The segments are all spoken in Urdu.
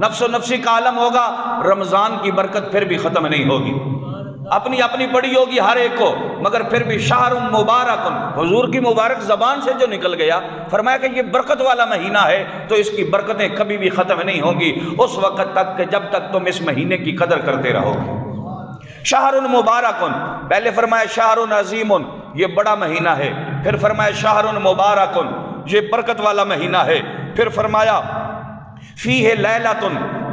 نفس و نفسی کا عالم ہوگا، رمضان کی برکت پھر بھی ختم نہیں ہوگی، اپنی اپنی پڑی ہوگی ہر ایک کو، مگر پھر بھی شہر مبارک، حضور کی مبارک زبان سے جو نکل گیا، فرمایا کہ یہ برکت والا مہینہ ہے تو اس کی برکتیں کبھی بھی ختم نہیں ہوں گی اس وقت تک کہ جب تک تم اس مہینے کی قدر کرتے رہو گے۔ شہر مبارک، پہلے فرمایا شہر عظیم، یہ بڑا مہینہ ہے، پھر فرمایا شہر مبارک، یہ برکت والا مہینہ ہے، پھر فرمایا فیہ لیلۃ،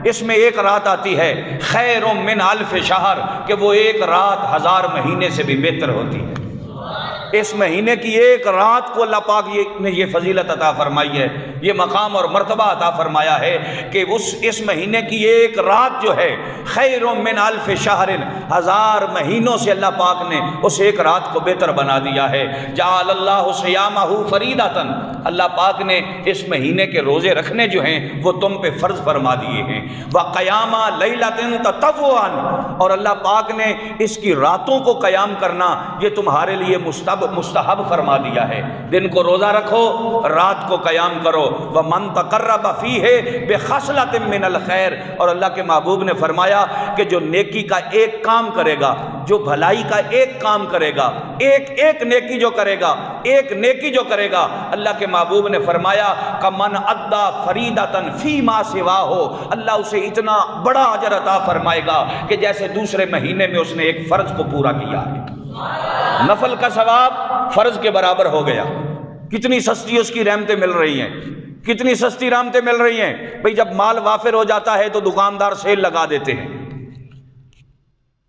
اس میں ایک رات آتی ہے، خیر من الف شہر، کہ وہ ایک رات 1000 مہینے سے بھی بہتر ہوتی ہے۔ اس مہینے کی ایک رات کو اللہ پاک نے یہ فضیلت عطا فرمائی ہے، یہ مقام اور مرتبہ عطا فرمایا ہے کہ اس مہینے کی ایک رات جو ہے خیر من الف شہر، 1000 مہینوں سے اللہ پاک نے اس ایک رات کو بہتر بنا دیا ہے۔ جعل اللہ صیامہ فریضۃ، اللہ پاک نے اس مہینے کے روزے رکھنے جو ہیں وہ تم پہ فرض فرما دیے ہیں۔ وقیام لیلۃ تطوعا، اور اللہ پاک نے اس کی راتوں کو قیام کرنا یہ تمہارے لیے مستحب فرما دیا ہے۔ دن کو روزہ رکھو، رات کو قیام کرو۔ وَمَن تَقَرَّبَ فِيهِ بِخَصْلَةٍ مِّنَ الْخَيْرِ، اور اللہ کے محبوب نے فرمایا کہ جو نیکی کا ایک کام کرے گا، جو بھلائی کا ایک کام کرے گا، ایک نیکی جو کرے گا، ایک نیکی جو کرے گا، اللہ کے محبوب نے فرمایا کمن ادا فریدتن فی ما سواہ، اللہ اسے اتنا بڑا اجر عطا فرمائے گا کہ جیسے دوسرے مہینے میں اس نے ایک فرض کو پورا کیا ہے۔ نفل کا ثواب فرض کے برابر ہو گیا۔ کتنی سستی اس کی رحمتیں مل رہی ہیں، کتنی سستی رحمتیں مل رہی ہیں۔ بھئی جب مال وافر ہو جاتا ہے تو دکاندار سیل لگا دیتے ہیں،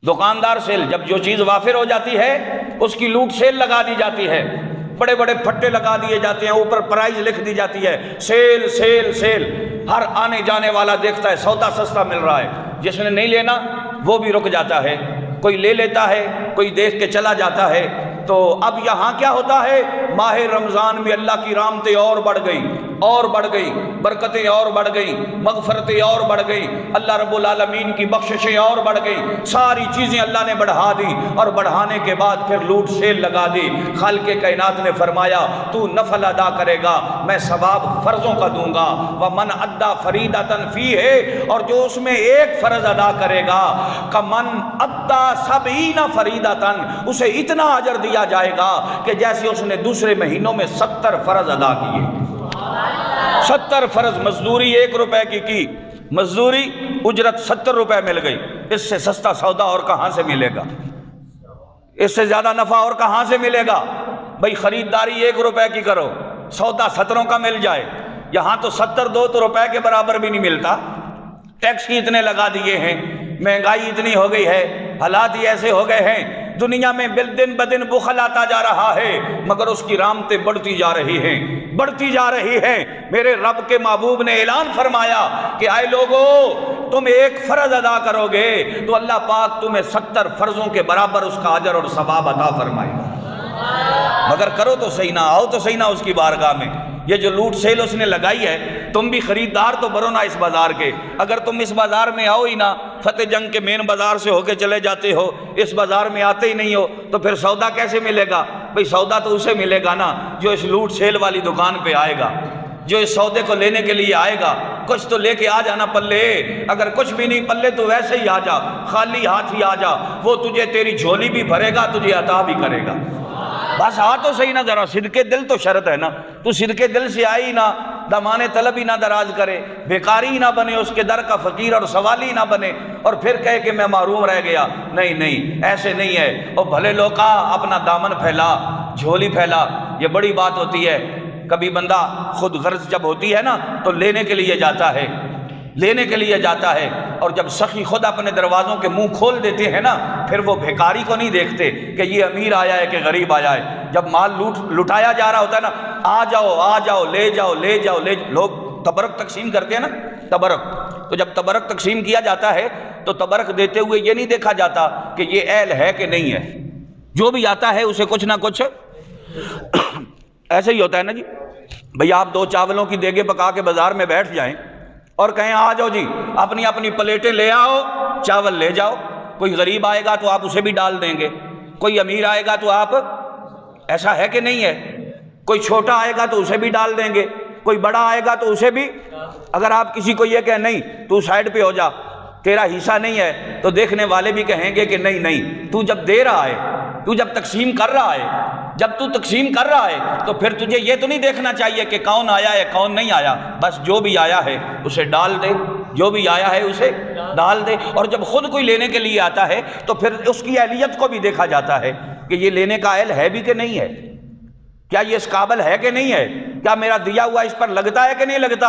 دکاندار سیل، جب جو چیز وافر ہو جاتی ہے اس کی لوٹ سیل لگا دی جاتی ہے، بڑے بڑے پھٹے لگا دیے جاتے ہیں، اوپر پرائز لکھ دی جاتی ہے، سیل سیل سیل، ہر آنے جانے والا دیکھتا ہے سودا سستا مل رہا ہے، جس نے نہیں لینا وہ بھی رک جاتا ہے، کوئی لے لیتا ہے، کوئی دیکھ کے چلا جاتا ہے۔ تو اب یہاں کیا ہوتا ہے، ماہ رمضان میں اللہ کی رحمتیں اور بڑھ گئی، اور بڑھ گئی، برکتیں اور بڑھ گئی، مغفرتیں اور بڑھ گئی، اللہ رب العالمین کی بخششیں اور بڑھ گئی، ساری چیزیں اللہ نے بڑھا دی، اور بڑھانے کے بعد پھر لوٹ سیل لگا دی۔ خالق کائنات نے فرمایا تو نفل ادا کرے گا میں ثواب فرضوں کا دوں گا، ومن ادا فریدۃ فیہ، اور جو اس میں ایک فرض ادا کرے گا، کمن ادا 70 فریدۃ، اسے اتنا اجر دیا جائے گا کہ جیسے اس نے دوسرے مہینوں میں 70 فرض ادا کیے۔ 70 فرض، مزدوری 1 روپے کی مزدوری، اجرت 70 روپے مل گئی، اس سے سستا سودا اور کہاں سے ملے گا، اس سے زیادہ نفع اور کہاں سے ملے گا۔ بھئی خریداری 1 روپے کی کرو، سودا 17 کا مل جائے، یہاں تو 70 2 تو روپے کے برابر بھی نہیں ملتا، ٹیکس ہی اتنے لگا دیے ہیں، مہنگائی اتنی ہو گئی ہے، حالات ہی ایسے ہو گئے ہیں، دنیا میں دن بدن بخل آتا جا رہا ہے، مگر اس کی رحمتیں بڑھتی جا رہی ہیں، بڑھتی جا رہی ہیں۔ میرے رب کے محبوب نے اعلان فرمایا کہ اے لوگو، تم ایک فرض ادا کرو گے تو اللہ پاک تمہیں 70 فرضوں کے برابر اس کا اجر اور ثواب عطا فرمائے گا، مگر کرو تو صحیح نہ، آؤ تو صحیح نہ اس کی بارگاہ میں۔ یہ جو لوٹ سیل اس نے لگائی ہے، تم بھی خریدار تو بنو نا اس بازار کے، اگر تم اس بازار میں آؤ ہی نہ، فتح جنگ کے مین بازار سے ہو کے چلے جاتے ہو، اس بازار میں آتے ہی نہیں ہو، تو پھر سودا کیسے ملے گا؟ بھئی سودا تو اسے ملے گا نا جو اس لوٹ سیل والی دکان پہ آئے گا، جو اس سودے کو لینے کے لیے آئے گا۔ کچھ تو لے کے آ جانا پلے، اگر کچھ بھی نہیں پلے تو ویسے ہی آ جا، خالی ہاتھ ہی آ جا، وہ تجھے تیری جھولی بھی بھرے گا، تجھے عطا بھی کرے گا۔ بس آ تو صحیح نہ، ذرا صدقے دل تو شرط ہے نا، تو صدقے دل سے آئی نہ، دامان طلب ہی نہ دراز کرے، بیکاری ہی نہ بنے، اس کے در کا فقیر اور سوالی نہ بنے، اور پھر کہے کہ میں محروم رہ گیا۔ نہیں نہیں، ایسے نہیں ہے۔ اور بھلے لوکا اپنا دامن پھیلا، جھولی پھیلا، یہ بڑی بات ہوتی ہے۔ کبھی بندہ خود غرض جب ہوتی ہے نا تو لینے کے لیے جاتا ہے، لینے کے لیے جاتا ہے، اور جب سخی خود اپنے دروازوں کے منہ کھول دیتے ہیں نا، پھر وہ بھیکاری کو نہیں دیکھتے کہ یہ امیر آیا ہے کہ غریب آیا ہے۔ جب مال لٹایا جا رہا ہوتا ہے نا، آ جاؤ لے جاؤ لے جاؤ لے جاؤ، لوگ تبرک تقسیم کرتے ہیں نا، تبرک، تو جب تبرک تقسیم کیا جاتا ہے تو تبرک دیتے ہوئے یہ نہیں دیکھا جاتا کہ یہ اہل ہے کہ نہیں ہے، جو بھی آتا ہے اسے کچھ نہ کچھ ایسے ہی ہوتا ہے نا جی۔ بھئی آپ 2 چاولوں کی دیگیں پکا کے بازار میں بیٹھ جائیں اور کہیں آ جاؤ جی اپنی اپنی پلیٹیں لے آؤ، چاول لے جاؤ، کوئی غریب آئے گا تو آپ اسے بھی ڈال دیں گے، کوئی امیر آئے گا تو آپ، ایسا ہے کہ نہیں ہے، کوئی چھوٹا آئے گا تو اسے بھی ڈال دیں گے، کوئی بڑا آئے گا تو اسے بھی، اگر آپ کسی کو یہ کہیں نہیں تو سائڈ پہ ہو جا، تیرا حصہ نہیں ہے، تو دیکھنے والے بھی کہیں گے کہ نہیں نہیں، تو جب دے رہا ہے، تو جب تقسیم کر رہا ہے، جب تو تقسیم کر رہا ہے تو پھر تجھے یہ تو نہیں دیکھنا چاہیے کہ کون آیا ہے کون نہیں آیا، بس جو بھی آیا ہے اسے ڈال دے، جو بھی آیا ہے اسے ڈال دے۔ اور جب خود کوئی لینے کے لیے آتا ہے تو پھر اس کی اہلیت کو بھی دیکھا جاتا ہے کہ یہ لینے کا اہل ہے بھی کہ نہیں ہے، کیا یہ اس قابل ہے کہ نہیں ہے، کیا میرا دیا ہوا اس پر لگتا ہے کہ نہیں لگتا۔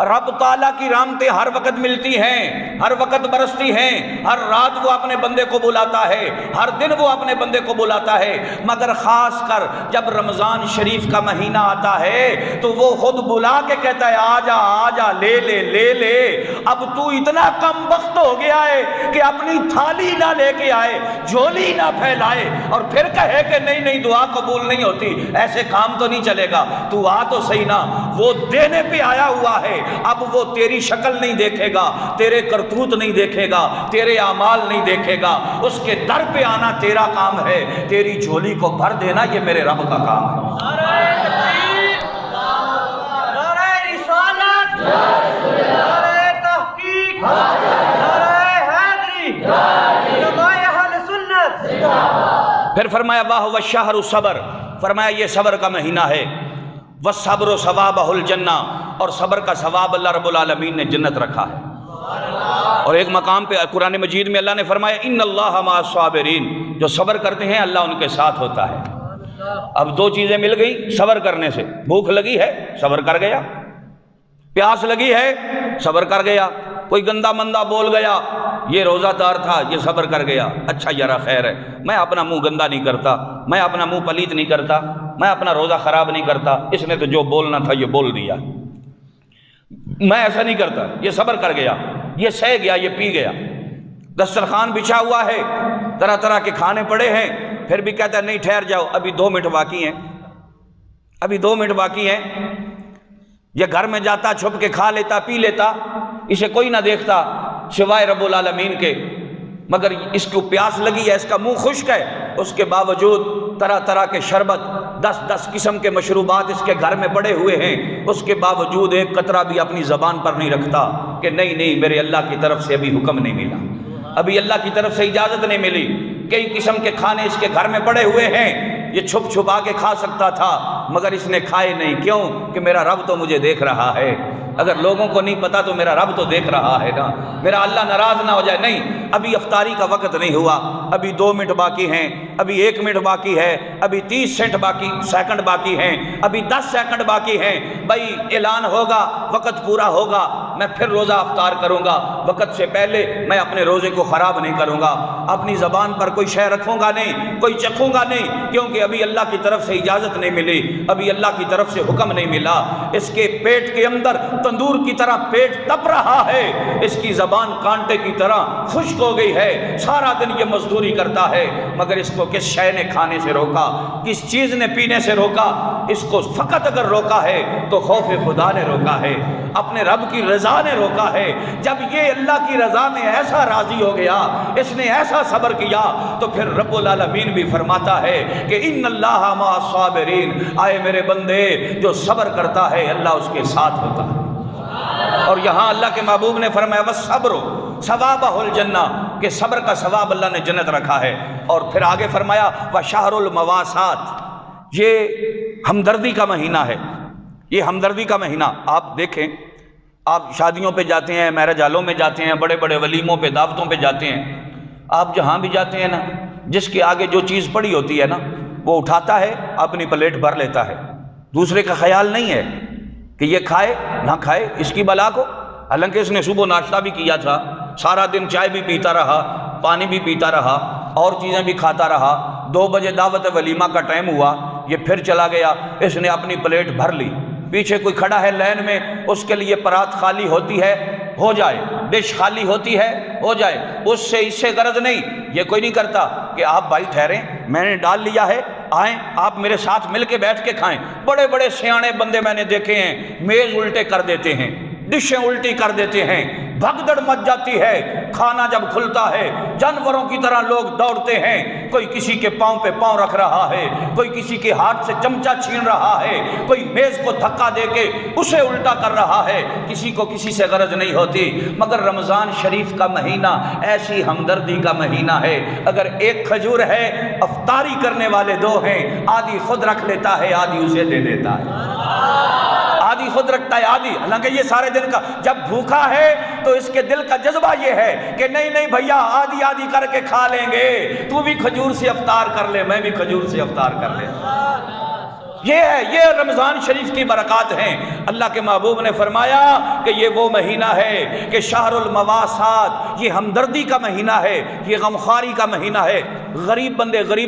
رب تعالیٰ کی رحمتیں ہر وقت ملتی ہیں، ہر وقت برستی ہیں، ہر رات وہ اپنے بندے کو بلاتا ہے، ہر دن وہ اپنے بندے کو بلاتا ہے، مگر خاص کر جب رمضان شریف کا مہینہ آتا ہے تو وہ خود بلا کے کہتا ہے آجا آجا، لے لے لے لے، اب تو اتنا کم وقت ہو گیا ہے کہ اپنی تھالی نہ لے کے آئے، جھولی نہ پھیلائے اور پھر کہے کہ نہیں نہیں دعا قبول نہیں ہوتی، ایسے کام تو نہیں چلے گا، تو آ تو صحیح نا۔ وہ دینے پہ آیا ہوا ہے، اب وہ تیری شکل نہیں دیکھے گا، تیرے کرتوت نہیں دیکھے گا، تیرے اعمال نہیں دیکھے گا، اس کے در پہ آنا تیرا کام ہے، تیری جھولی کو بھر دینا یہ میرے رب کا کام ہے۔ نعرہ تکبیر، نعرہ رسالت، نعرہ تحقیق، نعرہ حیدری، علماء اہل سنت۔ پھر فرمایا واہ والشہر صبر، فرمایا یہ صبر کا مہینہ ہے، والصبر ثوابہ الجنہ، اور صبر کا ثواب اللہ رب العالمین نے جنت رکھا ہے۔ اور ایک مقام پہ قرآن مجید میں اللہ نے فرمایا ان اللہ مع الصابرین، جو صبر کرتے ہیں اللہ ان کے ساتھ ہوتا ہے۔ اب دو چیزیں مل گئی صبر کرنے سے، بھوک لگی ہے صبر کر گیا، پیاس لگی ہے صبر کر گیا، کوئی گندا مندہ بول گیا یہ روزہ دار تھا یہ صبر کر گیا، اچھا یارا خیر ہے، میں اپنا منہ گندا نہیں کرتا، میں اپنا منہ پلیت نہیں کرتا، میں اپنا روزہ خراب نہیں کرتا، اس نے تو جو بولنا تھا یہ بول دیا، میں ایسا نہیں کرتا، یہ صبر کر گیا، یہ سہ گیا، یہ پی گیا۔ دسترخوان بچھا ہوا ہے، طرح طرح کے کھانے پڑے ہیں، پھر بھی کہتا ہے نہیں ٹھہر جاؤ ابھی 2 منٹ باقی ہیں، ابھی 2 منٹ باقی ہیں۔ یہ گھر میں جاتا چھپ کے کھا لیتا پی لیتا، اسے کوئی نہ دیکھتا سوائے رب العالمین کے، مگر اس کو پیاس لگی ہے، اس کا منہ خشک ہے، اس کے باوجود طرح طرح کے شربت 10 قسم کے مشروبات اس کے گھر میں پڑے ہوئے ہیں، اس کے باوجود ایک قطرہ بھی اپنی زبان پر نہیں رکھتا کہ نہیں نہیں میرے اللہ کی طرف سے ابھی حکم نہیں ملا، ابھی اللہ کی طرف سے اجازت نہیں ملی۔ کئی قسم کے کھانے اس کے گھر میں پڑے ہوئے ہیں، یہ چھپ چھپا کے کھا سکتا تھا مگر اس نے کھائے نہیں، کیوں کہ میرا رب تو مجھے دیکھ رہا ہے، اگر لوگوں کو نہیں پتا تو میرا رب تو دیکھ رہا ہے نا، میرا اللہ ناراض نہ ہو جائے۔ نہیں ابھی افطاری کا وقت نہیں ہوا، ابھی 2 منٹ باقی ہیں، ابھی 1 منٹ باقی ہے، ابھی 30 سیکنڈ باقی ہیں، ابھی 10 سیکنڈ باقی ہیں، بھائی اعلان ہوگا وقت پورا ہوگا میں پھر روزہ افطار کروں گا، وقت سے پہلے میں اپنے روزے کو خراب نہیں کروں گا، اپنی زبان پر کوئی شے رکھوں گا نہیں، کوئی چکھوں گا نہیں، کیونکہ ابھی اللہ کی طرف سے اجازت نہیں ملی، ابھی اللہ کی طرف سے حکم نہیں ملا۔ اس کے پیٹ کے اندر تندور کی طرح پیٹ تپ رہا ہے، اس کی زبان کانٹے کی طرح خشک ہو گئی ہے، سارا دن یہ مزدوری کرتا ہے، مگر اس کو کس شے نے کھانے سے روکا، کس چیز نے پینے سے روکا؟ اس کو فقط اگر روکا ہے تو خوف خدا نے روکا ہے، اپنے رب کی رضا نے روکا ہے۔ جب یہ اللہ کی رضا میں ایسا راضی ہو گیا، اس نے ایسا صبر کیا، تو پھر رب العالمین بھی فرماتا ہے کہ ان اللہ مع الصابرین، آئے میرے بندے جو صبر کرتا ہے اللہ اس کے ساتھ ہوتا ہے۔ اور یہاں اللہ کے محبوب نے فرمایا والصبر ثوابہ الجنہ، کہ صبر کا ثواب اللہ نے جنت رکھا ہے۔ اور پھر آگے فرمایا وشہر المواسات، یہ ہمدردی کا مہینہ ہے، یہ ہمدردی کا مہینہ۔ آپ دیکھیں، آپ شادیوں پہ جاتے ہیں، میرج ہالوں میں جاتے ہیں، بڑے بڑے ولیموں پہ دعوتوں پہ جاتے ہیں، آپ جہاں بھی جاتے ہیں نا، جس کے آگے جو چیز پڑی ہوتی ہے نا وہ اٹھاتا ہے اپنی پلیٹ بھر لیتا ہے، دوسرے کا خیال نہیں ہے کہ یہ کھائے نہ کھائے اس کی بلا کو، حالانکہ اس نے صبح ناشتہ بھی کیا تھا، سارا دن چائے بھی پیتا رہا، پانی بھی پیتا رہا، اور چیزیں بھی کھاتا رہا، 2 بجے دعوت ولیمہ کا ٹائم ہوا، یہ پھر چلا گیا، اس نے اپنی پلیٹ بھر لی، پیچھے کوئی کھڑا ہے لین میں، اس کے لیے پرات خالی ہوتی ہے ہو جائے، ڈش خالی ہوتی ہے ہو جائے، اس سے غرض نہیں، یہ کوئی نہیں کرتا کہ آپ بھائی ٹھہریں میں نے ڈال لیا ہے، آئیں آپ میرے ساتھ مل کے بیٹھ کے کھائیں۔ بڑے بڑے سیانے بندے میں نے دیکھے ہیں، میز الٹے کر دیتے ہیں، ڈشیں الٹی کر دیتے ہیں، بھگدڑ مچ جاتی ہے، کھانا جب کھلتا ہے جانوروں کی طرح لوگ دوڑتے ہیں، کوئی کسی کے پاؤں پہ پاؤں رکھ رہا ہے، کوئی کسی کے ہاتھ سے چمچہ چھین رہا ہے، کوئی میز کو دھکا دے کے اسے الٹا کر رہا ہے، کسی کو کسی سے غرض نہیں ہوتی۔ مگر رمضان شریف کا مہینہ ایسی ہمدردی کا مہینہ ہے، اگر ایک کھجور ہے، افطاری کرنے والے دو ہیں، آدھی خود رکھ لیتا ہے، آدھی اسے دے دیتا ہے، آدھی خود رکھتا ہے آدھی، حالانکہ یہ سارے دن کا جب بھوکا ہے تو اس کے دل کا جذبہ یہ ہے کہ نہیں نہیں بھیا آدھی آدھی کر کے کھا لیں گے، تو بھی کھجور سے افطار کر لے، میں بھی کھجور سے افطار کر لے۔ یہ ہے، یہ رمضان شریف کی برکات ہیں۔ اللہ کے محبوب نے فرمایا کہ یہ وہ مہینہ ہے کہ شہر المواسات، یہ ہمدردی کا مہینہ ہے، یہ غمخواری کا مہینہ ہے۔ غریب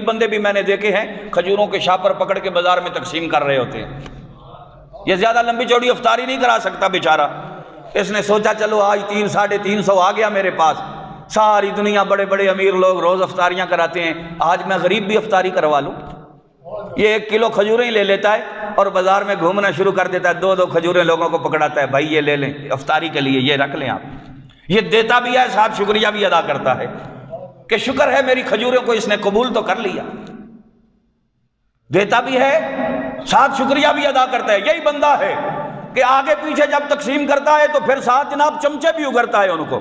بندے بھی میں نے دیکھے ہیں کھجوروں کے شاپر پکڑ کے بازار میں تقسیم کر رہے ہوتے ہیں۔ یہ زیادہ لمبی چوڑی افطاری نہیں کرا سکتا بیچارہ، اس نے سوچا چلو آج 300-350 آ گیا میرے پاس، ساری دنیا بڑے بڑے امیر لوگ روز افطاریاں کراتے ہیں، آج میں غریب بھی افطاری کروا لوں۔ یہ 1 کلو کھجوریں ہی لے لیتا ہے اور بازار میں گھومنا شروع کر دیتا ہے، 2 کھجوریں لوگوں کو پکڑاتا ہے، بھائی یہ لے لیں افطاری کے لیے، یہ رکھ لیں آپ۔ یہ دیتا بھی ہے، ساتھ شکریہ بھی ادا کرتا ہے کہ شکر ہے میری کھجوروں کو اس نے قبول تو کر لیا، دیتا بھی ہے ساتھ شکریہ بھی ادا کرتا ہے۔ یہی بندہ ہے کہ آگے پیچھے جب تقسیم کرتا ہے تو پھر ساتھ جناب چمچے بھی اگرتا ہے ان کو،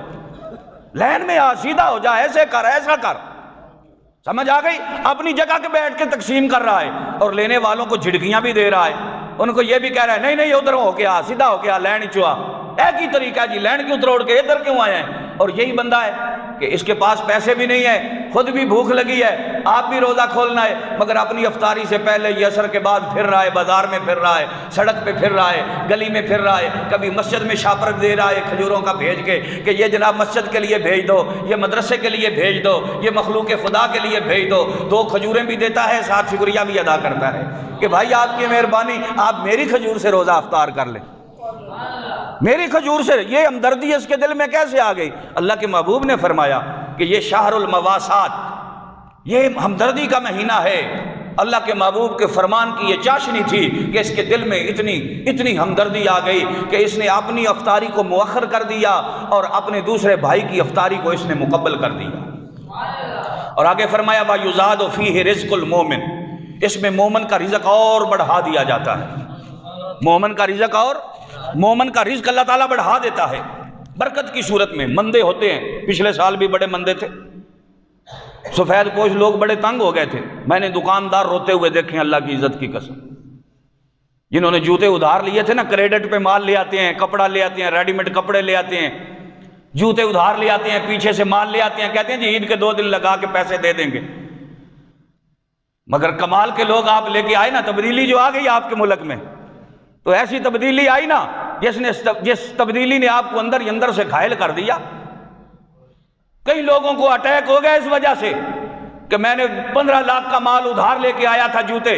لین میں آ، سیدھا ہو جا، ایسے کر ایسا کر، سمجھ آ گئی؟ اپنی جگہ کے بیٹھ کے تقسیم کر رہا ہے اور لینے والوں کو جھڑکیاں بھی دے رہا ہے، ان کو یہ بھی کہہ رہا ہے نہیں نہیں ادھر ہو کے آ، سیدھا ہو کے آ، لین چوا، ایک ہی طریقہ ہے جی، لین کیوں تروڑ کے ادھر کیوں آئے ہیں؟ اور یہی بندہ ہے کہ اس کے پاس پیسے بھی نہیں ہیں، خود بھی بھوک لگی ہے، آپ بھی روزہ کھولنا ہے، مگر اپنی افطاری سے پہلے یہ عصر کے بعد پھر رہا ہے، بازار میں پھر رہا ہے، سڑک پہ پھر رہا ہے، گلی میں پھر رہا ہے، کبھی مسجد میں شاپر دے رہا ہے کھجوروں کا بھیج کے کہ یہ جناب مسجد کے لیے بھیج دو، یہ مدرسے کے لیے بھیج دو، یہ مخلوق خدا کے لیے بھیج دو، 2 کھجوریں بھی دیتا ہے، ساتھ شکریہ بھی ادا کرتا ہے کہ بھائی آپ کی مہربانی، آپ میری کھجور سے روزہ افطار کر لیں، میری کھجور سے۔ یہ ہمدردی اس کے دل میں کیسے آ گئی؟ اللہ کے محبوب نے فرمایا کہ یہ شہر المواسات، یہ ہمدردی کا مہینہ ہے۔ اللہ کے محبوب کے فرمان کی یہ چاشنی تھی کہ اس کے دل میں اتنی ہمدردی آ گئی کہ اس نے اپنی افطاری کو مؤخر کر دیا اور اپنے دوسرے بھائی کی افطاری کو اس نے مقبل کر دیا۔ اور آگے فرمایا وَيُزَادُ فِيهِ رِزْقُ الْمُؤْمِنِ، اس میں مومن کا رزق اور بڑھا دیا جاتا ہے، مومن کا رزق اور مومن کا رزق اللہ تعالیٰ بڑھا دیتا ہے برکت کی صورت میں۔ مندے ہوتے ہیں، پچھلے سال بھی بڑے مندے تھے، سفید پوش لوگ بڑے تنگ ہو گئے تھے، میں نے دکاندار روتے ہوئے دیکھے اللہ کی عزت کی قسم، جنہوں نے جوتے ادھار لیے تھے نا، کریڈٹ پہ مال لے آتے ہیں، کپڑا لے آتے ہیں، ریڈی میڈ کپڑے لے آتے ہیں، جوتے ادھار لے آتے ہیں، پیچھے سے مال لے آتے ہیں، کہتے ہیں جی عید کے 2 دن لگا کے پیسے دے دیں گے۔ مگر کمال کے لوگ آپ لے کے آئے نا، تبدیلی جو آ گئی آپ کے ملک میں، تو ایسی تبدیلی آئی نا جس تبدیلی نے آپ کو اندر ہی اندر سے گھائل کر دیا۔ کئی لوگوں کو اٹیک ہو گیا اس وجہ سے کہ میں نے 15 لاکھ کا مال ادھار لے کے آیا تھا جوتے،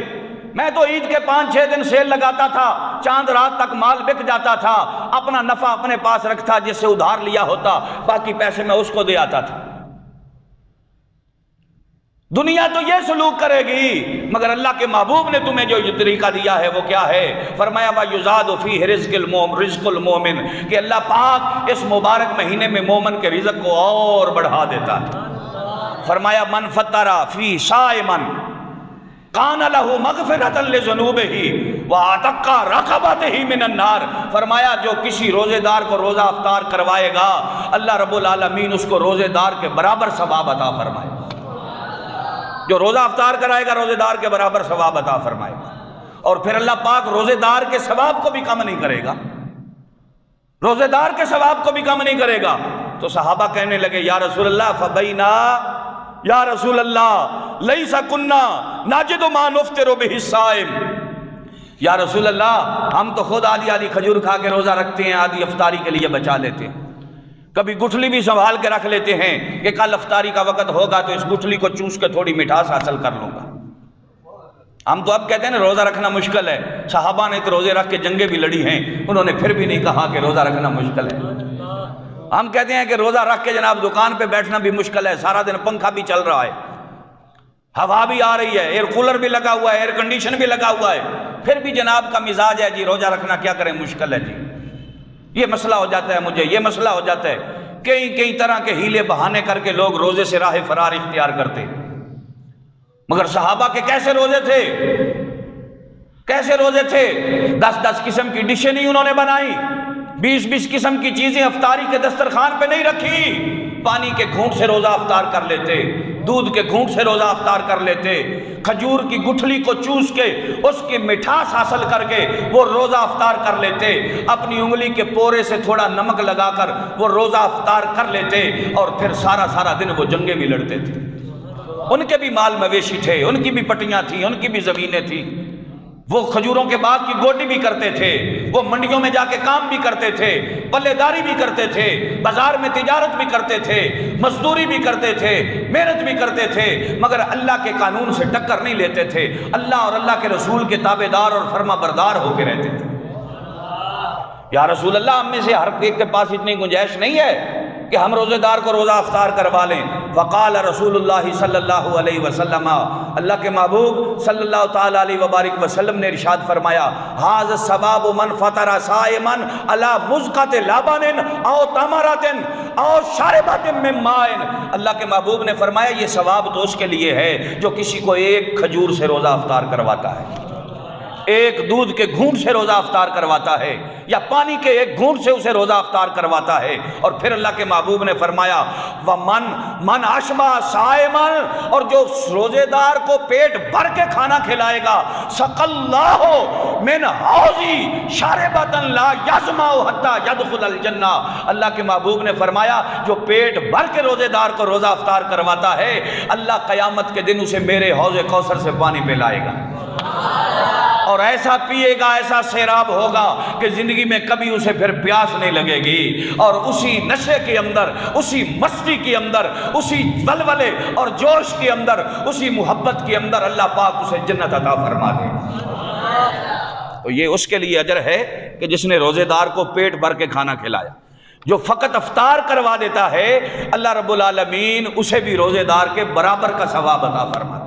میں تو عید کے 5-6 دن سیل لگاتا تھا، چاند رات تک مال بک جاتا تھا، اپنا نفع اپنے پاس رکھتا، جس سے ادھار لیا ہوتا باقی پیسے میں اس کو دے آتا تھا۔ دنیا تو یہ سلوک کرے گی، مگر اللہ کے محبوب نے تمہیں جو یہ طریقہ دیا ہے وہ کیا ہے؟ فرمایا وَيُزَادُ فِيهِ رِزْقُ الْمُؤْمِنِ، کہ اللہ پاک اس مبارک مہینے میں مومن کے رزق کو اور بڑھا دیتا ہے۔ فرمایا من فطر فی صائمن کان لہ مغفرۃ لذنوبہ وعتق رقبتہ من النار، فرمایا جو کسی روزے دار کو روزہ افطار کروائے گا اللہ رب العالمین اس کو روزے دار کے برابر ثواب عطا فرمائے گا، جو روزہ افطار کرائے گا روزے دار کے برابر ثواب عطا فرمائے گا۔ اور پھر اللہ پاک روزے دار کے ثواب کو بھی کم نہیں کرے گا، روزے دار کے ثواب کو بھی کم نہیں کرے گا۔ تو صحابہ کہنے لگے یا رسول اللہ فبینا، یا رسول اللہ لیس کنا نجد ما نفطر بہ الصائم، یا رسول اللہ ہم تو خود آدھی کھجور کھا کے روزہ رکھتے ہیں، آدھی افطاری کے لیے بچا لیتے ہیں، کبھی گٹھلی بھی سنبھال کے رکھ لیتے ہیں کہ کل افطاری کا وقت ہوگا تو اس گٹھلی کو چوس کے تھوڑی مٹھاس حاصل کر لوں گا۔ ہم تو اب کہتے ہیں نا روزہ رکھنا مشکل ہے، صحابہ نے تو روزے رکھ کے جنگیں بھی لڑی ہیں، انہوں نے پھر بھی نہیں کہا کہ روزہ رکھنا مشکل ہے۔ ہم کہتے ہیں کہ روزہ رکھ کے جناب دکان پہ بیٹھنا بھی مشکل ہے، سارا دن پنکھا بھی چل رہا ہے، ہوا بھی آ رہی ہے، ایئر کولر بھی لگا ہوا ہے، ایئر کنڈیشن بھی لگا ہوا ہے، پھر بھی جناب کا مزاج ہے جی روزہ رکھنا کیا کریں مشکل ہے جی، یہ مسئلہ ہو جاتا ہے، مجھے یہ مسئلہ ہو جاتا ہے۔ کئی کئی طرح کے ہیلے بہانے کر کے لوگ روزے سے راہ فرار اختیار کرتے، مگر صحابہ کے کیسے روزے تھے، کیسے روزے تھے؟ 10 قسم کی ڈشیں نہیں انہوں نے بنائی، 20 قسم کی چیزیں افطاری کے دسترخوان پہ نہیں رکھی، پانی کے گھونٹ سے روزہ افطار کر لیتے، دودھ کے گھونٹ سے روزہ افطار کر لیتے، کھجور کی گٹھلی کو چوس کے اس کی مٹھاس حاصل کر کے وہ روزہ افطار کر لیتے، اپنی انگلی کے پورے سے تھوڑا نمک لگا کر وہ روزہ افطار کر لیتے، اور پھر سارا دن وہ جنگیں بھی لڑتے تھے۔ ان کے بھی مال مویشی تھے، ان کی بھی پٹیاں تھیں، ان کی بھی زمینیں تھیں، وہ کھجوروں کے باغ کی گوڈی بھی کرتے تھے، وہ منڈیوں میں جا کے کام بھی کرتے تھے، پلے داری بھی کرتے تھے، بازار میں تجارت بھی کرتے تھے، مزدوری بھی کرتے تھے، محنت بھی کرتے تھے، مگر اللہ کے قانون سے ٹکر نہیں لیتے تھے، اللہ اور اللہ کے رسول کے تابع دار اور فرما بردار ہو کے رہتے تھے۔ یا رسول اللہ، ہم میں سے ہر ایک کے پاس اتنی گنجائش نہیں ہے کہ ہم روزے دار کو روزہ افطار کروا لیں۔ فقال رسول اللہ صلی اللہ علیہ وسلم، اللہ کے محبوب صلی اللہ تعالی علیہ وبارک وسلم نے ارشاد فرمایا، ھذا ثواب من فطر صائما علی مزقۃ لبن او تمرۃ او شربۃ من ماء۔ اللہ کے محبوب نے فرمایا یہ ثواب تو اس کے لیے ہے جو کسی کو ایک کھجور سے روزہ افطار کرواتا ہے، ایک دودھ کے گھونٹ سے روزہ افطار کرواتا ہے، یا پانی کے ایک گھونٹ سے اسے روزہ افطار کرواتا ہے۔ اور پھر اللہ کے محبوب نے فرمایا وَمَنْ أَشْبَعَ صَائِمًا، اور جو روزے دار کو پیٹ بھر کے کھانا کھلائے گا، سَقَى اللَّهُ مِنْ حَوْضِي شَارِبَةً لَا يَظْمَأُ حَتَّى يَدْخُلَ الْجَنَّةَ۔ اللہ کے محبوب نے فرمایا جو پیٹ بھر کے روزے دار کو روزہ افطار کرواتا ہے، اللہ قیامت کے دن اسے میرے حوض کوثر سے پانی پلائے گا، اور ایسا پیے گا، ایسا سیراب ہوگا کہ زندگی میں کبھی اسے پھر پیاس نہیں لگے گی، اور اسی نشے کے اندر، اسی مستی کے اندر، اسی ولولے اور جوش کے اندر، اسی محبت کے اندر اللہ پاک اسے جنت عطا فرما دے۔ تو یہ اس کے لیے اجر ہے کہ جس نے روزے دار کو پیٹ بھر کے کھانا کھلایا۔ جو فقط افطار کروا دیتا ہے، اللہ رب العالمین اسے بھی روزے دار کے برابر کا ثواب عطا فرماتا ہے۔